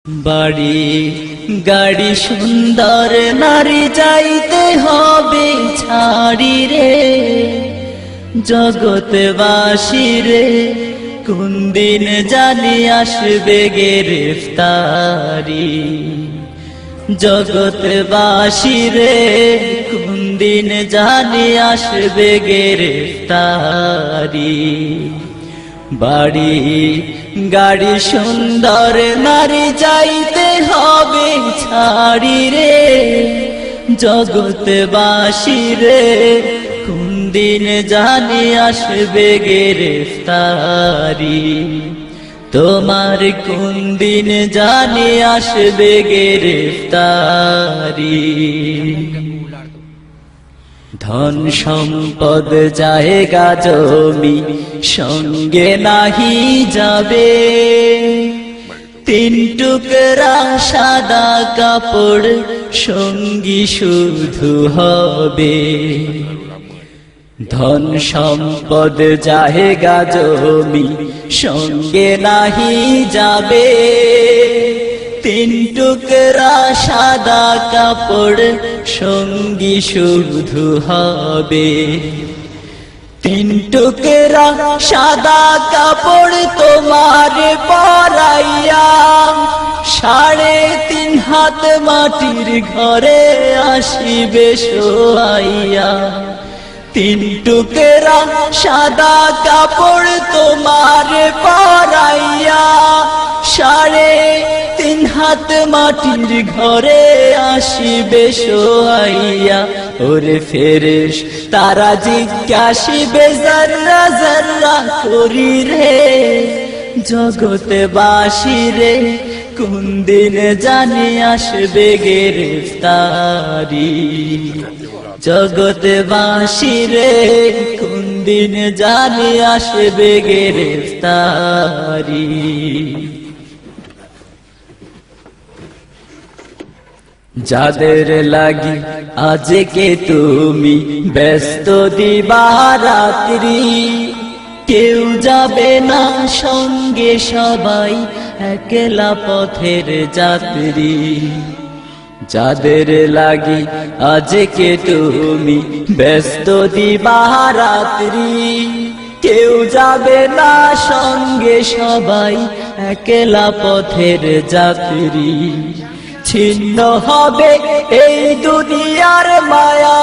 বাড়ি গাড়ি সুন্দর নারী যাইতে হবে ছাড়ি রে, জগৎবাসী রে কোন দিন জানি আসবে গ্রেফতারি। জগৎবাসী রে কোন দিন জানি আসবে গ্রেফতারি। বাড়ি গাড়ি সুন্দর নারী যাইতে হবে ছাড়ি রে, জগৎবাসী রে কোন দিন জানি আসবে গ্রেফতারি। তোমার কোন দিন জানি আসবে গ্রেফতারি। ধন সম্পদ জায়গা জমি সঙ্গে নাহি যাবে, তিন টুকরা সাদা কাপড় সঙ্গী শুধু হবে। ধন সম্পদ জায়গা জমি সঙ্গে নাহি যাবে, তিন টুকরা সাদা কাপড় সঙ্গী শুধু হবে। তিন টুকরা সাদা কাপড় তোমার পরাইয়া 3.5 হাত মাটির ঘরে আসিবে শোয়াইয়া। তিন টুকরা সাদা কাপড় তোমার পরাইয়া 3.5 হাত মাটির ঘরে আসিবে শোয়াইয়া। ওরে ফেরেশতারা জিজ্ঞাসিবে যারা যারা করি রে, জগৎবাসী রে কোন দিন জানি আসবে গ্রেফতারি। জগৎবাসী রে কোন দিন জানি আসবে গ্রেফতারি। যাদের লাগি আজকে তুমি ব্যস্ত দিবারাত্রি, কেউ যাবে না সঙ্গে সবাই একলা পথের যাত্রী। যাদের লাগি আজকে তুমি ব্যস্ত দিবারাত্রি, কেউ যাবে না সঙ্গে সবাই একলা পথের যাত্রী। ছিন্ন হবে এই দুনিয়ার মায়া